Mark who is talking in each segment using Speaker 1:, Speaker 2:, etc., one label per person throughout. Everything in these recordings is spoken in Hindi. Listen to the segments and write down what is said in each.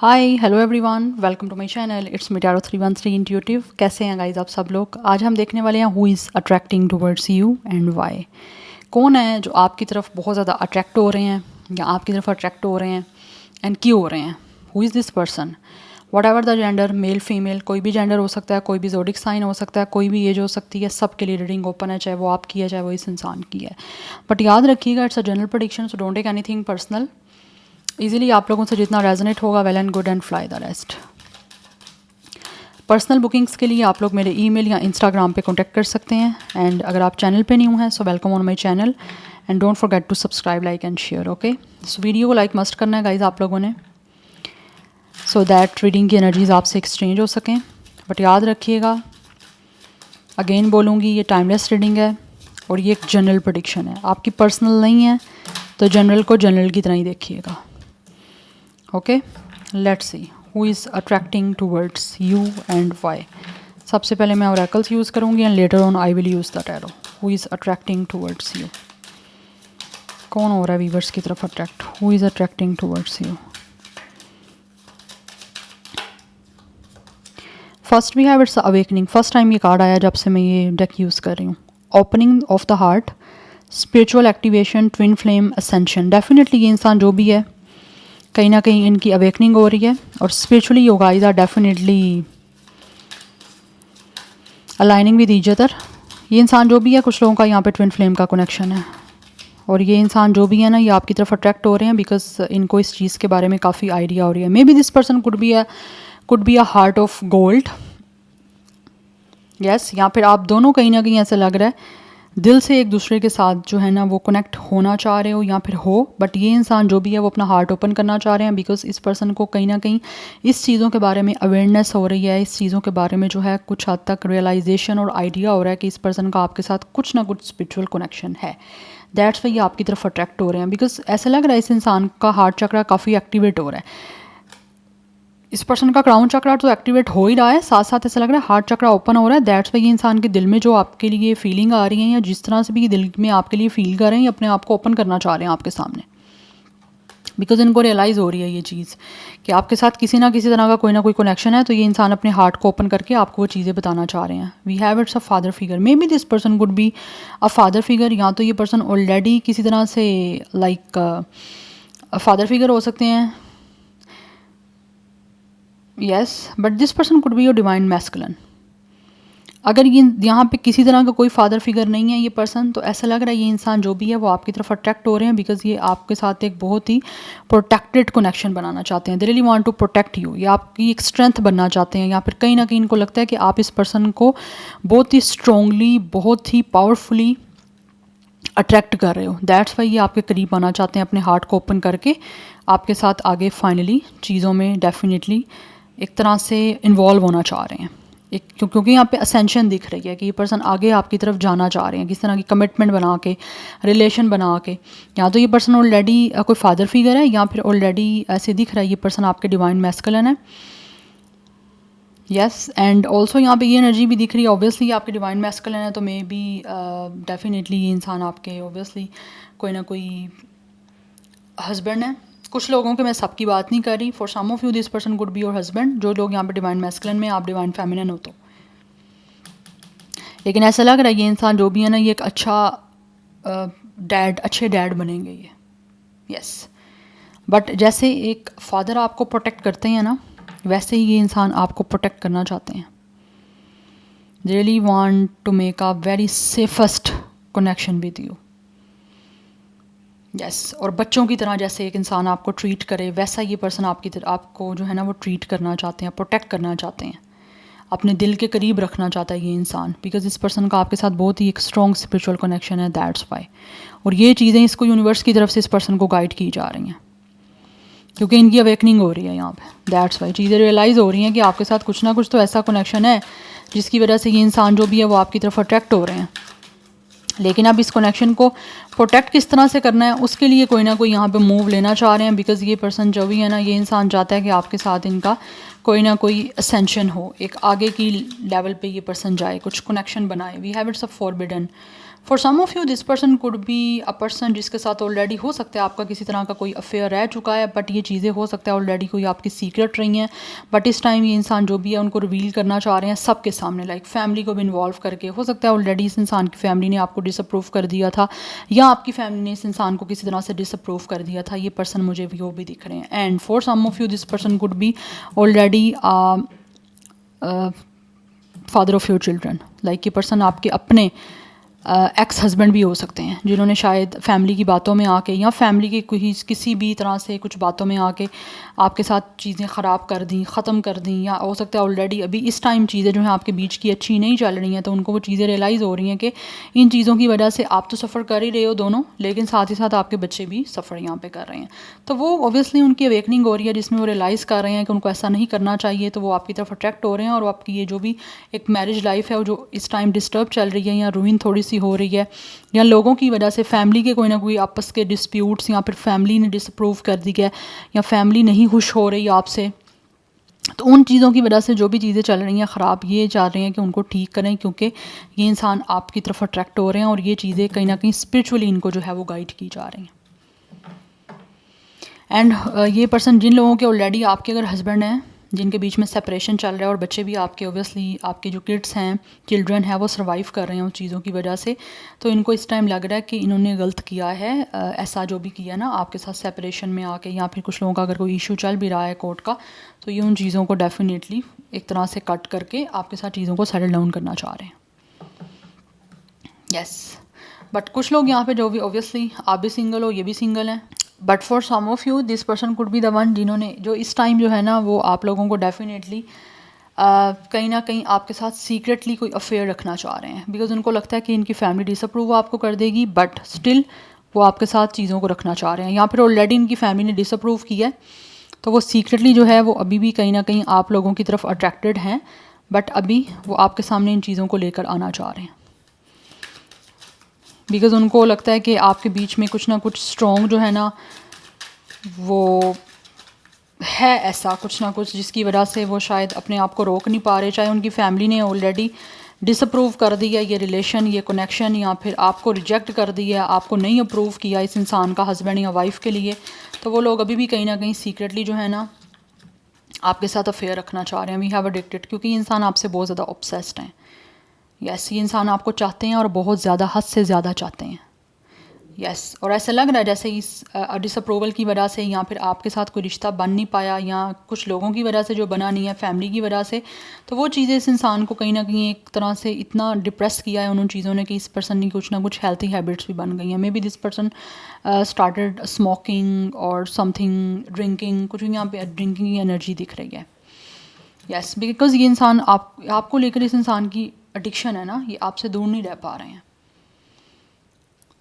Speaker 1: Hi hello everyone, welcome to my channel. It's me tarot 313 intuitive. कैसे हैं गाइज आप सब लोग? आज हम देखने वाले हैं who is attracting towards you and why. कौन है जो आपकी तरफ बहुत ज़्यादा अट्रैक्ट हो रहे हैं या आपकी तरफ अट्रैक्ट हो रहे हैं एंड क्यों हो रहे हैं? Who is this person? What ever the gender, male female, कोई भी जेंडर हो सकता है, कोई भी ज़ोडिक साइन हो सकता है, कोई भी एज हो सकती है, सबके लिए रीडिंग ओपन है, चाहे वो आपकी है चाहे वो इस इंसान की है। बट याद रखिएगा it's a general prediction, so don't take anything personal. Easily आप लोगों से जितना रेजोनेट होगा well and good and fly the rest. Personal bookings के लिए आप लोग मेरे ईमेल या इंस्टाग्राम पे कांटेक्ट कर सकते हैं। एंड अगर आप चैनल पे न्यू हैं so welcome on my channel and don't forget to subscribe, like and share. Okay, so video को लाइक मस्ट करना है गाइज आप लोगों ने, सो दैट रीडिंग की एनर्जीज आपसे एक्सचेंज हो सकें। बट याद रखिएगा, अगेन बोलूँगी, ये टाइमलेस रीडिंग है और ये एक जनरल प्रेडिक्शन है, आपकी पर्सनल नहीं है, तो जनरल को जनरल की तरह ही देखिएगा। Okay, let's see who is attracting towards you and why. सबसे पहले मैं ओरेकल्स यूज़ करूँगी and later on I will use the tarot. Who is attracting towards you? कौन हो रहा है वीवर्स की तरफ attract? Who is attracting towards you? First we have its awakening. First time ये कार्ड आया जब से मैं ये डेक यूज़ कर रही हूँ। Opening of the heart, spiritual activation, twin flame, ascension. Definitely ये इंसान जो भी है कहीं ना कहीं इनकी अवेकनिंग हो रही है और spiritually you guys are definitely aligning with each other. ये इंसान जो भी है, कुछ लोगों का यहाँ पे ट्विन फ्लेम का कनेक्शन है और ये इंसान जो भी है ना, ये आपकी तरफ अट्रैक्ट हो रहे हैं बिकॉज इनको इस चीज़ के बारे में काफ़ी आइडिया हो रही है। May be this person could be a heart of gold. Yes, या फिर आप दोनों कहीं ना कहीं ऐसा लग रहा है दिल से एक दूसरे के साथ जो है ना वो कनेक्ट होना चाह रहे हो या फिर हो। बट ये इंसान जो भी है वो अपना हार्ट ओपन करना चाह रहे हैं बिकॉज इस पर्सन को कहीं ना कहीं इस चीज़ों के बारे में अवेयरनेस हो रही है, इस चीज़ों के बारे में जो है कुछ हद तक रियलाइजेशन और आइडिया हो रहा है कि इस पर्सन का आपके साथ कुछ ना कुछ स्पिरिचुअल कनेक्शन है। दैट्स वाई ये आपकी तरफ अट्रैक्ट हो रहे हैं बिकॉज ऐसा लग रहा है इस इंसान का हार्ट चक्रा काफ़ी एक्टिवेट हो रहा है। इस पर्सन का क्राउन चक्रा तो एक्टिवेट हो ही रहा है, साथ साथ ऐसा लग रहा है हार्ट चक्रा ओपन हो रहा है। दैट्स वाई ये इंसान के दिल में जो आपके लिए फीलिंग आ रही है या जिस तरह से भी दिल में आपके लिए फील कर रहे हैं, ये अपने आप को ओपन करना चाह रहे हैं आपके सामने बिकॉज इनको रियलाइज़ हो रही है ये चीज़ कि आपके साथ किसी ना किसी तरह का कोई ना कोई कनेक्शन है। तो ये इंसान अपने हार्ट को ओपन करके आपको वो चीज़ें बताना चाह रहे हैं। We have its a father figure. Maybe this person would be a father figure, या तो ये पर्सन ऑलरेडी किसी तरह से लाइक फादर फिगर हो सकते हैं। Yes, but this person could be your divine masculine. अगर ये यहाँ पे किसी तरह का कोई फादर फिगर नहीं है ये पर्सन, तो ऐसा लग रहा है ये इंसान जो भी है वो आपकी तरफ अट्रैक्ट हो रहे हैं बिकॉज ये आपके साथ एक बहुत ही प्रोटेक्टेड कनेक्शन बनाना चाहते हैं। They really want to protect you. ये आपकी एक स्ट्रेंथ बनना चाहते हैं या फिर कहीं ना कहीं इनको लगता है कि आप इस पर्सन को बहुत ही स्ट्रोंगली, बहुत ही पावरफुली अट्रैक्ट कर रहे हो। दैट्स वाई ये आपके करीब आना चाहते हैं, अपने हार्ट को ओपन करके आपके साथ आगे फाइनली चीज़ों में डेफिनेटली एक तरह से इन्वॉल्व होना चाह रहे हैं। एक क्योंकि यहाँ पे असेंशन दिख रही है कि ये पर्सन आगे आपकी तरफ जाना चाह रहे हैं, किस तरह की कमिटमेंट बना के, रिलेशन बना के। या तो ये पर्सन ऑलरेडी कोई फादर फिगर है या फिर ऑलरेडी ऐसे दिख रहा है ये पर्सन आपके डिवाइन मैस्कुलिन है। यस, एंड ऑल्सो यहाँ पे ये एनर्जी भी दिख रही है, ऑब्वियसली आपके डिवाइन मैस्कुलिन है तो मे बी डेफिनेटली ये इंसान आपके ऑब्वियसली कोई ना कोई हस्बैंड है। कुछ लोगों के, मैं सबकी बात नहीं कर रही, for some of you this person could be your husband. जो लोग यहाँ पे डिवाइन मैस्कुलिन में, आप डिवाइन फेमिनिन हो तो। लेकिन ऐसा लग रहा है ये इंसान जो भी है ना, ये एक अच्छा डैड, अच्छे डैड बनेंगे ये। यस, बट जैसे एक फादर आपको प्रोटेक्ट करते हैं ना, वैसे ही ये इंसान आपको प्रोटेक्ट करना चाहते हैं। They really want to make a very safest connection with you. Yes, और बच्चों की तरह जैसे एक इंसान आपको ट्रीट करे वैसा ये पर्सन आपको जो है ना वो ट्रीट करना चाहते हैं, प्रोटेक्ट करना चाहते हैं, अपने दिल के करीब रखना चाहता है ये इंसान बिकॉज इस पर्सन का आपके साथ बहुत ही एक स्ट्रॉन्ग स्पिरिचुअल कनेक्शन है। That's why. और ये चीज़ें इसको यूनिवर्स की तरफ से इस पर्सन को गाइड की जा रही हैं क्योंकि इनकी अवेकनिंग हो रही है यहाँ पे। दैट्स वाई चीज़ें रियलाइज़ हो रही हैं कि आपके साथ कुछ ना कुछ तो ऐसा कनेक्शन है जिसकी वजह से ये इंसान जो भी है वो आपकी तरफ अट्रैक्ट हो रहे हैं। लेकिन अब इस कनेक्शन को प्रोटेक्ट किस तरह से करना है उसके लिए कोई ना कोई यहाँ पे मूव लेना चाह रहे हैं बिकॉज ये पर्सन जो भी है ना, ये इंसान चाहता है कि आपके साथ इनका कोई ना कोई असेंशन हो, एक आगे की लेवल पे ये पर्सन जाए, कुछ कनेक्शन बनाए। We have its a forbidden for some of you this person could be a person जिसके साथ ऑलरेडी हो सकता है आपका किसी तरह का कोई अफेयर रह चुका है, बट ये चीज़ें हो सकता है ऑलरेडी कोई आपकी सीक्रेट रही हैं, बट इस टाइम ये इंसान जो भी है उनको रिवील करना चाह रहे हैं सबके सामने, लाइक फैमिली को भी इन्वॉल्व करके। हो सकता है ऑलरेडी इस इंसान की फैमिली ने आपको डिसअप्रूव कर दिया था, या आपकी फैमिली ने इस इंसान को किसी तरह से डिसअप्रूव कर दिया था। ये पर्सन मुझे वो भी दिख रहे हैं। And for some of you this person could be already father of your children, like ये पर्सन आपके अपने एक्स हस्बैंड भी हो सकते हैं, जिन्होंने शायद फैमिली की बातों में आके या फैमिली के किसी भी तरह से कुछ बातों में आके आपके साथ चीज़ें ख़राब कर दी, ख़त्म कर दी, या हो सकता है ऑलरेडी अभी इस टाइम चीज़ें जो हैं आपके बीच की अच्छी नहीं चल रही हैं, तो उनको वो चीज़ें रियलाइज़ हो रही हैं कि इन चीज़ों की वजह से आप तो सफ़र कर ही रहे हो दोनों, लेकिन साथ ही साथ आपके बच्चे भी सफ़र यहाँ पे कर रहे हैं। तो वो ऑब्वियसली उनकी अवेकनिंग हो रही है, जिसमें वो रियलाइज़ कर रहे हैं कि उनको ऐसा नहीं करना चाहिए, तो वो आपकी तरफ अट्रैक्ट हो रहे हैं, और आपकी ये जो भी एक मैरिज लाइफ है वो जो इस टाइम डिस्टर्ब चल रही है या रूइन थोड़ी सी हो रही है, या लोगों की वजह से फैमिली के कोई ना कोई आपस के डिस्प्यूट्स, या फिर फैमिली ने डिसअप्रूव कर दी है, या फैमिली नहीं खुश हो रही आपसे, तो उन चीज़ों की वजह से जो भी चीज़ें चल रही हैं ख़राब, ये चाह रहे हैं कि उनको ठीक करें, क्योंकि ये इंसान आपकी तरफ अट्रैक्ट हो रहे हैं, और ये चीज़ें कहीं ना कहीं स्पिरिचुअली इनको जो है वो गाइड की जा रही हैं। एंड ये पर्सन जिन लोगों के ऑलरेडी आपके अगर हस्बैंड हैं, जिनके बीच में सेपरेशन चल रहा है, और बच्चे भी आपके ओबियसली आपके जो किड्स हैं, चिल्ड्रन हैं, वो सर्वाइव कर रहे हैं उन चीज़ों की वजह से, तो इनको इस टाइम लग रहा है कि इन्होंने गलत किया है, ऐसा जो भी किया ना आपके साथ सेपरेशन में आके, या फिर कुछ लोगों का अगर कोई इशू चल भी रहा है कोर्ट का, तो ये उन चीज़ों को डेफिनेटली एक तरह से कट करके आपके साथ चीज़ों को सेटल डाउन करना चाह रहे हैं। यस, बट कुछ लोग यहाँ पे जो भी ओबियसली आप भी सिंगल हो, ये भी सिंगल हैं, but for some of you this person could be the one जिन्होंने जो इस टाइम जो है ना वो आप लोगों को डेफिनेटली कहीं ना कहीं आपके साथ सीक्रेटली कोई अफेयर रखना चाह रहे हैं, बिकॉज उनको लगता है कि इनकी फैमिली डिसअप्रूव आपको कर देगी, बट स्टिल वो आपके साथ चीज़ों को रखना चाह रहे हैं, या फिर ऑलरेडी इनकी फैमिली ने डिसअप्रूव किया है, तो वो सीक्रेटली जो है वो अभी भी कहीं ना कहीं आप लोगों की तरफ अट्रैक्टेड हैं, बट अभी वो आपके सामने इन चीज़ों को लेकर आना चाह रहे हैं, बिकॉज़ उनको लगता है कि आपके बीच में कुछ ना कुछ स्ट्रॉन्ग जो है ना वो है, ऐसा कुछ ना कुछ जिसकी वजह से वो शायद अपने आप को रोक नहीं पा रहे, चाहे उनकी फैमिली ने ऑलरेडी डिसअप्रूव कर दिया ये रिलेशन, ये कनेक्शन, या फिर आपको रिजेक्ट कर दिया, आपको नहीं अप्रूव किया इस इंसान का हस्बैंड या वाइफ के लिए, तो वो लोग अभी भी कहीं ना कहीं सीक्रेटली जो है ना आपके साथ अफेयर रखना चाह रहे हैं। वी हैव अडिक्टेड, क्योंकि ये इंसान आपसे बहुत ज़्यादा ऑब्सेस्ड हैं। यस, ये इंसान आपको चाहते हैं, और बहुत ज़्यादा, हद से ज़्यादा चाहते हैं। यस, और ऐसा लग रहा है जैसे इस डिसअप्रूवल की वजह से, या फिर आपके साथ कोई रिश्ता बन नहीं पाया, या कुछ लोगों की वजह से जो बना नहीं है, फैमिली की वजह से, तो वो चीज़ें इस इंसान को कहीं ना कहीं एक तरह से इतना डिप्रेस किया है उन चीज़ों ने कि इस पर्सन की कुछ ना कुछ हेल्थी हैबिट्स भी बन गई हैं। May be this person started smoking और समथिंग, ड्रिंकिंग, कुछ यहाँ पे ड्रिंकिंग की एनर्जी दिख रही है। यस, बिकॉज ये इंसान आपको लेकर, इस इंसान की एडिक्शन है ना, ये आपसे दूर नहीं रह पा रहे हैं।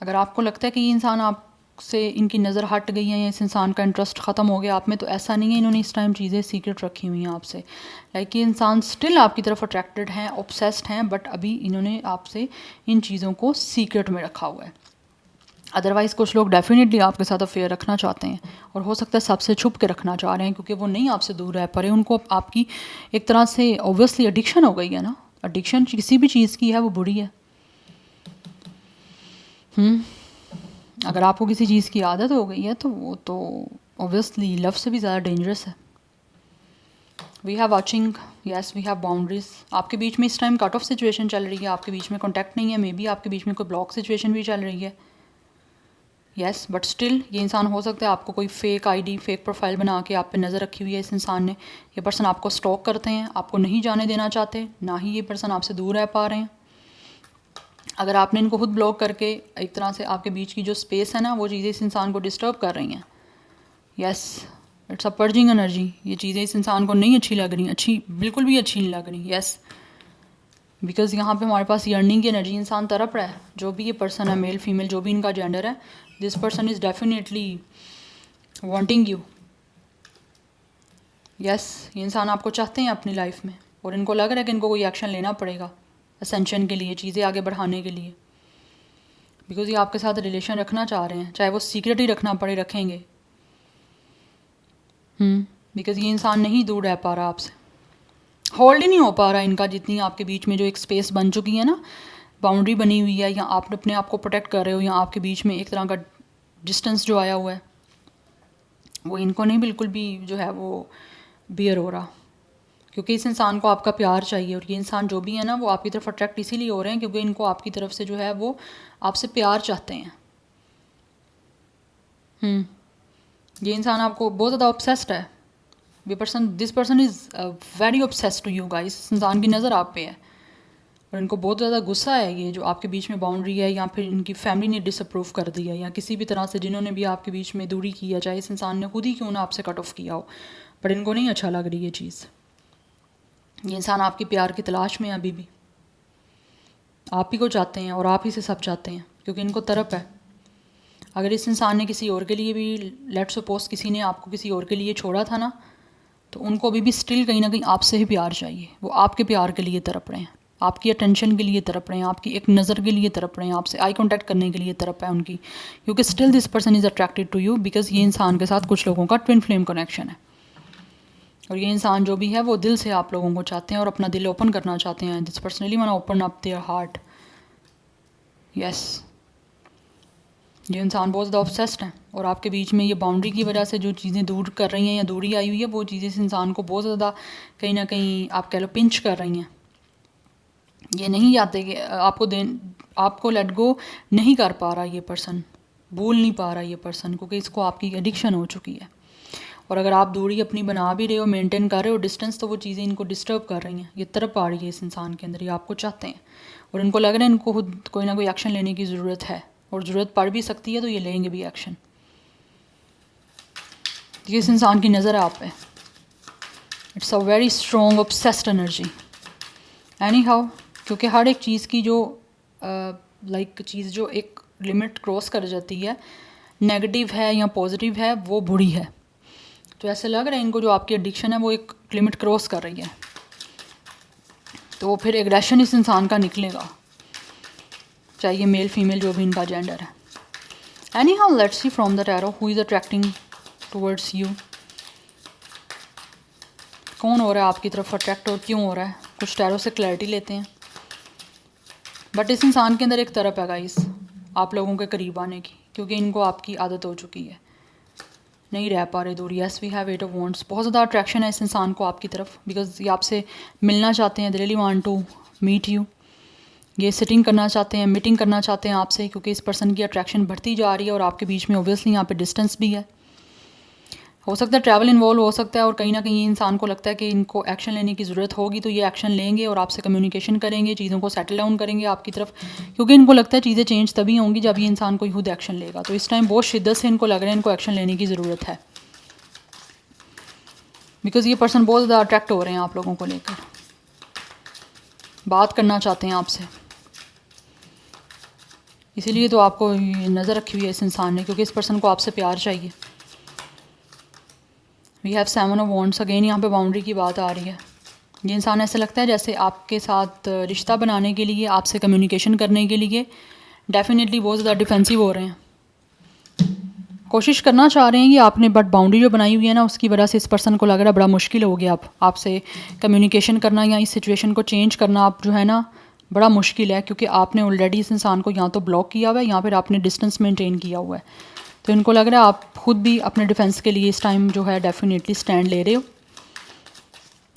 Speaker 1: अगर आपको लगता है कि ये इंसान आपसे, इनकी नज़र हट गई है, या इस इंसान का इंटरेस्ट ख़त्म हो गया आप में, तो ऐसा नहीं है, इन्होंने इस टाइम चीज़ें सीक्रेट रखी हुई हैं आपसे। लाइक ये इंसान स्टिल आपकी तरफ अट्रैक्टेड हैं, ऑब्सेस्ड हैं, बट अभी इन्होंने आपसे इन चीज़ों को सीक्रेट में रखा हुआ है। अदरवाइज़ कुछ लोग डेफिनेटली आपके साथ अफेयर रखना चाहते हैं, और हो सकता है सबसे छुप के रखना चाह रहे हैं, क्योंकि वो नहीं आपसे दूर रह पा रहे, उनको आपकी एक तरह से ऑब्वियसली एडिक्शन हो गई है ना। एडिक्शन किसी भी चीज़ की है वो बुरी है। अगर आपको किसी चीज़ की आदत हो गई है तो वो तो ऑब्वियसली लव से भी ज़्यादा डेंजरस है। We have watching, yes we have boundaries. आपके बीच में इस टाइम कट ऑफ सिचुएशन चल रही है, आपके बीच में कॉन्टैक्ट नहीं है, मे बी आपके बीच में कोई ब्लॉक सिचुएशन भी चल रही है। यस, बट स्टिल ये इंसान, हो सकता है आपको कोई फेक आईडी, फेक प्रोफाइल बना के आप पे नज़र रखी हुई है इस इंसान ने। ये पर्सन आपको स्टॉक करते हैं, आपको नहीं जाने देना चाहते, ना ही ये पर्सन आपसे दूर रह पा रहे हैं। अगर आपने इनको खुद ब्लॉक करके, एक तरह से आपके बीच की जो स्पेस है ना, वो चीज़ें इस इंसान को डिस्टर्ब कर रही हैं। Yes, it's a purging energy. ये चीज़ें इस इंसान को नहीं अच्छी लग रही, अच्छी बिल्कुल भी अच्छी नहीं लग रही। यस, बिकॉज़ यहाँ पे हमारे पास अर्निंग की एनर्जी, इंसान तड़प रहा है। जो भी ये पर्सन है, मेल फीमेल जो भी इनका जेंडर है, this person is definitely wanting you. Yes, ये इंसान आपको चाहते हैं अपनी लाइफ में, और इनको लग रहा है कि इनको कोई एक्शन लेना पड़ेगा असेंशन के लिए, चीज़ें आगे बढ़ाने के लिए, बिकॉज़ ये आपके साथ रिलेशन रखना चाह रहे हैं, चाहे वो सीक्रेट ही रखना पड़े, रखेंगे। बिकॉज़ ये इंसान नहीं दूर रह पा रहा आपसे, होल्ड ही नहीं हो पा रहा इनका, जितनी आपके बीच में जो एक स्पेस बन चुकी है ना, बाउंड्री बनी हुई है, या आप अपने आप को प्रोटेक्ट कर रहे हो, या आपके बीच में एक तरह का डिस्टेंस जो आया हुआ है, वो इनको नहीं बिल्कुल भी जो है वो बियर हो रहा, क्योंकि इस इंसान को आपका प्यार चाहिए। और ये इंसान जो भी है ना, वो आपकी तरफ अट्रैक्ट इसीलिए हो रहे हैं क्योंकि इनको आपकी तरफ से जो है वो आपसे प्यार चाहते हैं। ये इंसान आपको बहुत ज़्यादा ऑब्सेस्ड है। This person is very obsessed to you guys. इस इंसान की नज़र आप पे है और इनको बहुत ज़्यादा गुस्सा है ये जो आपके बीच में बाउंड्री है, या फिर इनकी फैमिली ने डिसअप्रूव कर दिया, या किसी भी तरह से जिन्होंने भी आपके बीच में दूरी की है, चाहे इस इंसान ने खुद ही क्यों ना आपसे कट ऑफ किया हो, पर इनको नहीं अच्छा लग रही ये चीज़। ये इंसान आपकी प्यार की तलाश में है अभी भी, आप ही को चाहते हैं और आप ही से सब चाहते हैं, क्योंकि इनको तरफ है। अगर इस इंसान ने किसी और के लिए भी, लेट्स सपोज किसी ने आपको किसी और के लिए छोड़ा था ना, तो उनको अभी भी स्टिल कहीं ना कहीं आपसे ही प्यार चाहिए। वो आपके प्यार के लिए तड़प रहे हैं, आपकी अटेंशन के लिए तड़प रहे हैं, आपकी एक नज़र के लिए तड़प रहे हैं, आपसे आई कांटेक्ट करने के लिए तड़प है उनकी, क्योंकि still this person is attracted to you, because ये इंसान के साथ कुछ लोगों का ट्विन फ्लेम कनेक्शन है। और ये इंसान जो भी है वो दिल से आप लोगों को चाहते हैं और अपना दिल ओपन करना चाहते हैं। This personally want open up their heart. Yes, ये इंसान बहुत ज़्यादा ऑब्सेस्ड है और आपके बीच में ये बाउंड्री की वजह से जो चीज़ें दूर कर रही हैं या दूरी आई हुई है, वो चीज़ें इस इंसान को बहुत ज़्यादा कहीं ना कहीं आप कह लो पिंच कर रही हैं। ये नहीं चाहते कि आपको लेट गो नहीं कर पा रहा ये पर्सन, भूल नहीं पा रहा ये पर्सन, क्योंकि इसको आपकी एडिक्शन हो चुकी है। और अगर आप दूरी अपनी बना भी रहे हो, मेंटेन कर रहे हो डिस्टेंस, तो वो चीज़ें इनको डिस्टर्ब कर रही हैं, ये तरफ आ रही है इस इंसान के अंदर, ये आपको चाहते हैं और इनको लग रहा है इनको खुद कोई ना कोई एक्शन लेने की ज़रूरत है, और ज़रूरत पड़ भी सकती है तो ये लेंगे भी एक्शन। ये इस इंसान की नज़र है आप पे। It's a very strong obsessed energy any how, क्योंकि हर एक चीज़ की जो चीज़ जो एक लिमिट क्रॉस कर जाती है, नेगेटिव है या पॉजिटिव है, वो बुरी है। तो ऐसे लग रहा है इनको जो आपकी एडिक्शन है वो एक लिमिट क्रॉस कर रही है, तो फिर एग्रेशन इस इंसान का निकलेगा, चाहे ये मेल फीमेल जो भी इनका जेंडर है। Any how let's see from the tarot who is attracting towards you. कौन हो रहा है आपकी तरफ अट्रैक्ट और क्यों हो रहा है, कुछ टैरो से क्लैरिटी लेते हैं। बट इस इंसान के अंदर एक तरफ है गाइस आप लोगों के करीब आने की, क्योंकि इनको आपकी आदत हो चुकी है, नहीं रह पा रहे दूर। Yes we have 8 of wands. बहुत ज़्यादा अट्रैक्शन है इस इंसान को आपकी तरफ, बिकॉज ये आपसे मिलना चाहते हैं, they really want to meet you. ये सिटिंग करना चाहते हैं, मीटिंग करना चाहते हैं आपसे, क्योंकि इस पर्सन की अट्रैक्शन बढ़ती जा रही है और आपके बीच में ओबियसली यहाँ पे डिस्टेंस भी है। हो सकता है ट्रैवल इन्वॉल्व हो सकता है, और कहीं ना कहीं इंसान को लगता है कि इनको एक्शन लेने की ज़रूरत होगी, तो ये एक्शन लेंगे और आपसे कम्युनिकेशन करेंगे, चीज़ों को सेटल डाउन करेंगे आपकी तरफ, क्योंकि इनको लगता है चीज़ें चेंज तभी होंगी जब ये इंसान कोई खुद एक्शन लेगा। तो इस टाइम बहुत शिद्दत से इनको लग रहा है इनको एक्शन लेने की ज़रूरत है, बिकॉज़ ये पर्सन बहुत ज़्यादा अट्रैक्ट हो रहे हैं आप लोगों को लेकर, बात करना चाहते हैं आपसे, इसीलिए तो आपको नज़र रखी हुई है इस इंसान ने, क्योंकि इस पर्सन को आपसे प्यार चाहिए। We have 7 of wands. Again यहाँ पे बाउंड्री की बात आ रही है। ये इंसान ऐसा लगता है जैसे आपके साथ रिश्ता बनाने के लिए, आपसे कम्युनिकेशन करने के लिए डेफिनेटली बहुत ज़्यादा डिफेंसिव हो रहे हैं, कोशिश करना चाह रहे हैं कि आपने, बट बाउंड्री जो बनाई हुई है ना, उसकी वजह से इस पर्सन को लग रहा है बड़ा मुश्किल हो गया अब आपसे कम्युनिकेशन करना या इस सिचुएशन को चेंज करना आप जो है ना बड़ा मुश्किल है, क्योंकि आपने ऑलरेडी इस इंसान को यहाँ तो ब्लॉक किया हुआ है, यहाँ पर आपने डिस्टेंस मेंटेन किया हुआ है। तो इनको लग रहा है आप खुद भी अपने डिफेंस के लिए इस टाइम जो है डेफिनेटली स्टैंड ले रहे हो,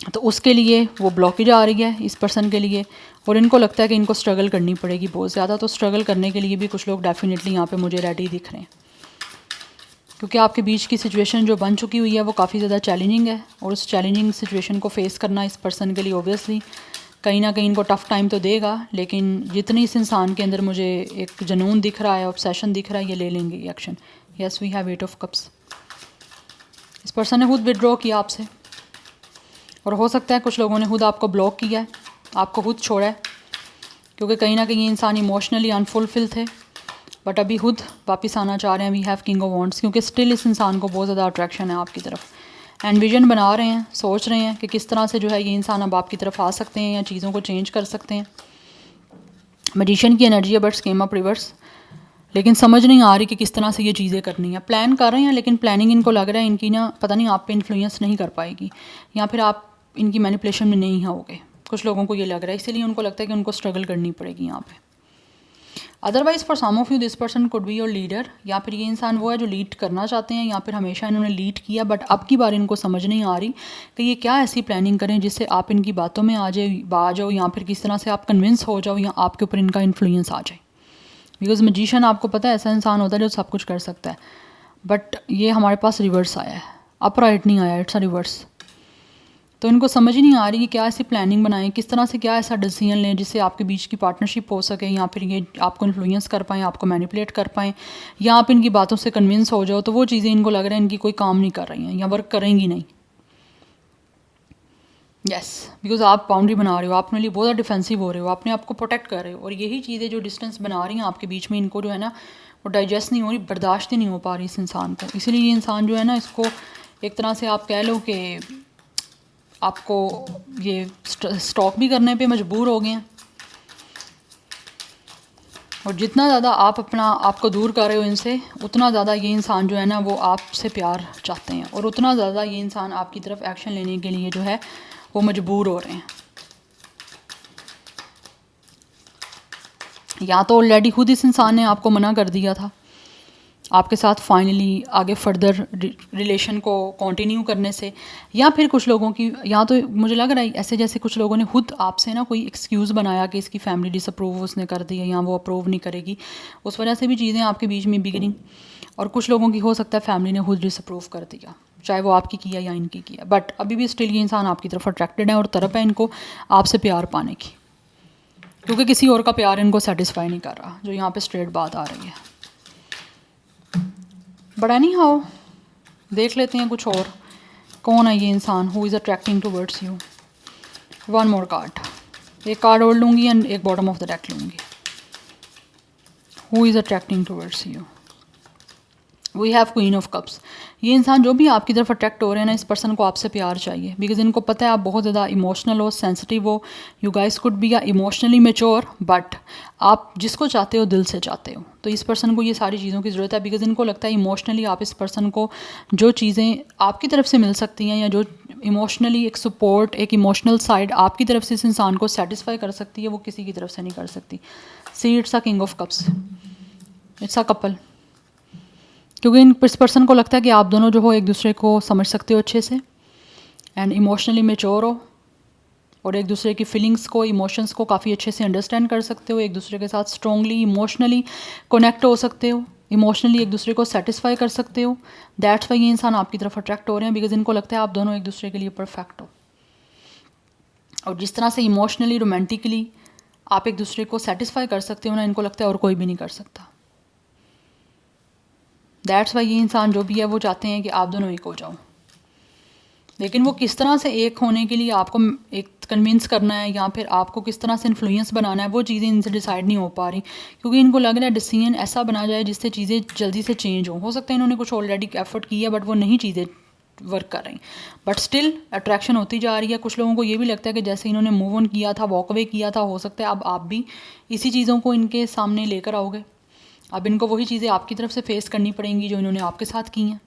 Speaker 1: तो उसके लिए वो ब्लॉकेज आ रही है इस पर्सन के लिए, और इनको लगता है कि इनको स्ट्रगल करनी पड़ेगी बहुत ज़्यादा। तो स्ट्रगल करने के लिए भी कुछ लोग डेफिनेटली यहाँ पे मुझे रेडी दिख रहे हैं, क्योंकि आपके बीच की सिचुएशन जो बन चुकी हुई है वो काफ़ी ज़्यादा चैलेंजिंग है, और उस चैलेंजिंग सिचुएशन को फेस करना इस पर्सन के लिए ओबियसली कहीं ना कहीं इनको टफ़ टाइम तो देगा, लेकिन जितनी इस इंसान के अंदर मुझे एक जुनून दिख रहा है, ऑब्सेशन दिख रहा है, ये ले लेंगे action. Yes we have 8 of cups. इस पर्सन ने खुद विड्रॉ किया आपसे, और हो सकता है कुछ लोगों ने खुद आपको ब्लॉक किया है, आपको खुद छोड़ा है, क्योंकि कहीं ना कहीं इंसान इमोशनली अनफुलफिल थे, बट अभी खुद वापस आना चाह रहे हैं। We have king of wands, क्योंकि स्टिल इस इंसान को बहुत ज़्यादा अट्रैक्शन है आपकी तरफ, एंड विजन बना रहे हैं, सोच रहे हैं कि किस तरह से जो है ये इंसान अब आपकी तरफ आ सकते हैं या चीज़ों को चेंज कर सकते हैं। मैजिशियन की एनर्जी है, बट स्कीम ऑफ रिवर्स, लेकिन समझ नहीं आ रही कि किस तरह से ये चीज़ें करनी है। प्लान कर रहे हैं, लेकिन प्लानिंग इनको लग रहा है इनकी ना पता नहीं आप पे इन्फ्लुएंस नहीं कर पाएगी, या फिर आप इनकी मैनिपुलेशन में नहीं होगे, कुछ लोगों को ये लग रहा है, इसीलिए उनको लगता है कि उनको स्ट्रगल करनी पड़ेगी यहाँ पे। Otherwise for some of you this person could be your leader, या फिर ये इंसान वो है जो लीड करना चाहते हैं, या फिर हमेशा इन्होंने लीड किया बट अब की बार इनको समझ नहीं आ रही कि ये क्या ऐसी प्लानिंग करें जिससे आप इनकी बातों में आ जाओ, या फिर किस तरह से आप कन्विंस हो जाओ, या आपके ऊपर इनका इन्फ्लुएंस आ जाए। बिकॉज मैजिशियन आपको पता है ऐसा इंसान होता है जो सब कुछ कर सकता है, बट ये हमारे पास रिवर्स आया है, अपराइट नहीं आया, इट्स अ रिवर्स। तो इनको समझ ही नहीं आ रही कि क्या ऐसी प्लानिंग बनाएं, किस तरह से क्या ऐसा डिसीजन लें जिससे आपके बीच की पार्टनरशिप हो सके, या फिर ये आपको इन्फ्लुएंस कर पाएँ, आपको मैनिपुलेट कर पाएँ, या आप इनकी बातों से कन्विंस हो जाओ। तो वो चीज़ें इनको लग रहा है इनकी कोई काम नहीं कर रही हैं या वर्क करेंगी नहीं। यस, बिकॉज आप बाउंड्री बना रहे हो, आप अपने लिए बहुत ज़्यादा डिफेंसिव हो रहे हो, अपने आप को प्रोटेक्ट कर रहे हो, और यही चीज़ें जो डिस्टेंस बना रही हैं आपके बीच में, इनको जो है ना वो डाइजेस्ट नहीं हो रही, बर्दाश्त ही नहीं हो पा रही इस इंसान को। इसीलिए ये इंसान जो है ना, इसको एक तरह से आप कह लो कि आपको ये स्टॉक भी करने पे मजबूर हो गए हैं। और जितना ज़्यादा आप अपना आपको दूर कर रहे हो इनसे, उतना ज़्यादा ये इंसान जो है ना वो आपसे प्यार चाहते हैं, और उतना ज़्यादा ये इंसान आपकी तरफ एक्शन लेने के लिए जो है वो मजबूर हो रहे हैं। या तो ऑलरेडी खुद इस इंसान ने आपको मना कर दिया था आपके साथ फाइनली आगे फर्दर रिलेशन को कंटिन्यू करने से, या फिर कुछ लोगों की, या तो मुझे लग रहा है ऐसे जैसे कुछ लोगों ने खुद आपसे ना कोई एक्सक्यूज़ बनाया कि इसकी फैमिली डिसअप्रूव उसने कर दी है या वो अप्रूव नहीं करेगी, उस वजह से भी चीज़ें आपके बीच में बिगड़ी। और कुछ लोगों की हो सकता है फैमिली ने खुद डिसअप्रूव कर दिया, चाहे वो आपकी किया या इनकी किया, बट अभी भी स्टिल ये इंसान आपकी तरफ अट्रैक्टेड है और तरफ है इनको आपसे प्यार पाने की, क्योंकि किसी और का प्यार इनको सेटिस्फाई नहीं कर रहा, जो यहाँ पे स्ट्रेट बात आ रही है। बट एनी हाउ देख लेते हैं कुछ और, कौन है ये इंसान who is attracting towards you. One more card, एक कार्ड और लूँगी एंड एक बॉटम ऑफ द डेक लूँगी। Who is attracting towards you, we have queen of cups. ये इंसान जो भी आपकी तरफ अट्रैक्ट हो रहे हैं ना, इस पर्सन को आपसे प्यार चाहिए, बिकॉज इनको पता है आप बहुत ज़्यादा इमोशनल हो, सेंसिटिव हो, यू गाइस कुड बी या इमोशनली मेच्योर, बट आप जिसको चाहते हो दिल से चाहते हो। तो इस पर्सन को ये सारी चीज़ों की ज़रूरत है, बिकॉज इनको लगता है इमोशनली आप इस पर्सन को जो चीज़ें आपकी तरफ से मिल सकती हैं, या जो इमोशनली एक सपोर्ट, एक इमोशनल साइड आपकी तरफ से इस इंसान को सेटिस्फाई कर सकती है, वो किसी की तरफ से नहीं कर सकती। See it's a king of cups, it's a couple, क्योंकि इस पर्सन को लगता है कि आप दोनों जो हो एक दूसरे को समझ सकते हो अच्छे से, एंड इमोशनली मेच्योर हो, और एक दूसरे की फीलिंग्स को, इमोशंस को काफ़ी अच्छे से अंडरस्टैंड कर सकते हो, एक दूसरे के साथ स्ट्रॉन्गली इमोशनली कनेक्ट हो सकते हो, इमोशनली एक दूसरे को सेटिस्फाई कर सकते हो। दैट्स वाई ये इंसान आपकी तरफ अट्रैक्ट हो रहे हैं, बिकॉज इनको लगता है आप दोनों एक दूसरे के लिए परफेक्ट हो, और जिस तरह से इमोशनली रोमांटिकली आप एक दूसरे को सेटिस्फाई कर सकते हो ना, इनको लगता है और कोई भी नहीं कर सकता। दैट्स वाई ये इंसान जो भी है वो चाहते हैं कि आप दोनों एक हो जाओ, लेकिन वो किस तरह से एक होने के लिए आपको एक कन्विंस करना है, या फिर आपको किस तरह से इन्फ्लुएंस बनाना है, वो चीज़ें इनसे डिसाइड नहीं हो पा रही, क्योंकि इनको लग रहा है डिसीजन ऐसा बना जाए जिससे चीज़ें जल्दी से चेंज हो सकता है इन्होंने कुछ ऑलरेडी एफर्ट किया बट वो नहीं चीज़ें वर्क कर रही, बट स्टिल अट्रैक्शन होती जा रही है। कुछ लोगों को ये भी लगता है कि जैसे इन्होंने मूव ऑन किया था, वॉक अवे किया था, हो सकता है अब आप भी इसी चीज़ों को इनके सामने लेकर आओगे, अब इनको वही चीज़ें आपकी तरफ से फेस करनी पड़ेंगी जो इन्होंने आपके साथ की हैं,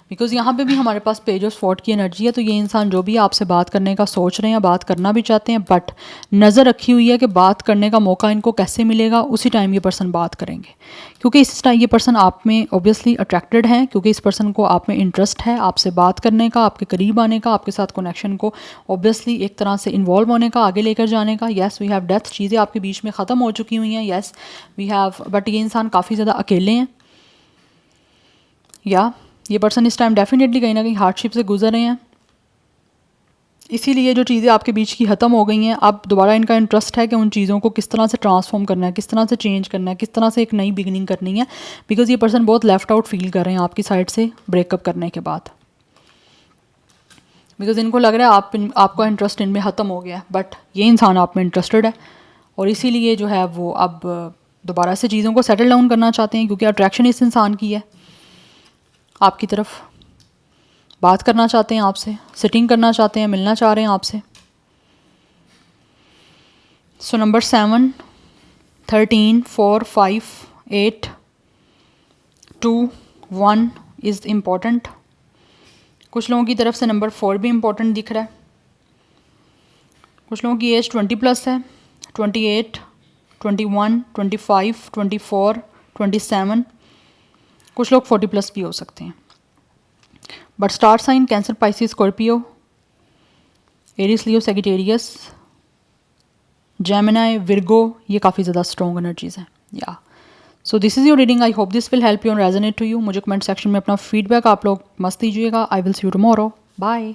Speaker 1: बिकॉज़ यहाँ पे भी हमारे पास पेज ऑफ स्वॉर्ड की एनर्जी है। तो ये इंसान जो भी आपसे बात करने का सोच रहे हैं, बात करना भी चाहते हैं, बट नज़र रखी हुई है कि बात करने का मौका इनको कैसे मिलेगा, उसी टाइम ये पर्सन बात करेंगे, क्योंकि इस टाइम ये पर्सन आप में ऑब्वियसली अट्रैक्टेड है, क्योंकि इस पर्सन को आप में इंटरेस्ट है, आपसे बात करने का, आपके करीब आने का, आपके साथ कनेक्शन को ऑब्वियसली एक तरह से इन्वॉल्व होने का, आगे लेकर जाने का। येस वी हैव डेथ, चीज़ें आपके बीच में ख़त्म हो चुकी हुई हैं, येस वी हैव, बट ये इंसान काफ़ी ज़्यादा अकेले हैं, या ये पर्सन इस टाइम डेफिनेटली कहीं ना कहीं हार्डशिप से गुजर रहे हैं, इसीलिए जो चीज़ें आपके बीच की ख़त्म हो गई हैं, अब दोबारा इनका इंटरेस्ट है कि उन चीज़ों को किस तरह से ट्रांसफॉर्म करना है, किस तरह से चेंज करना है, किस तरह से एक नई बिगनिंग करनी है, बिकॉज ये पर्सन बहुत लेफ्ट आउट फील कर रहे हैं आपकी साइड से ब्रेकअप करने के बाद, बिकॉज इनको लग रहा है आपका इंटरेस्ट इनमें ख़त्म हो गया है, बट ये इंसान आप में इंटरेस्टेड है, और इसीलिए जो है वो अब दोबारा से चीज़ों को सेटल डाउन करना चाहते हैं, क्योंकि अट्रैक्शन इस इंसान की है, आपकी तरफ बात करना चाहते हैं आपसे, सिटिंग करना चाहते हैं, मिलना चाह रहे हैं आपसे। So number 7, 13, 4, 5, 8, 2, 1 is important. कुछ लोगों की तरफ से नंबर 4 भी इम्पॉर्टेंट दिख रहा है। कुछ लोगों की एज 20+ है, 28, 21, 25, 24, 27, कुछ लोग 40+ भी हो सकते हैं। But star sign Cancer, Pisces, Scorpio, Aries, Leo, Sagittarius, Gemini, Virgo, ये काफ़ी ज़्यादा स्ट्रॉन्ग एनर्जीज हैं। या so this is your reading. I hope this will help you and resonate to you. मुझे कमेंट सेक्शन में अपना फीडबैक आप लोग मस्त दीजिएगा। I will see you tomorrow. Bye.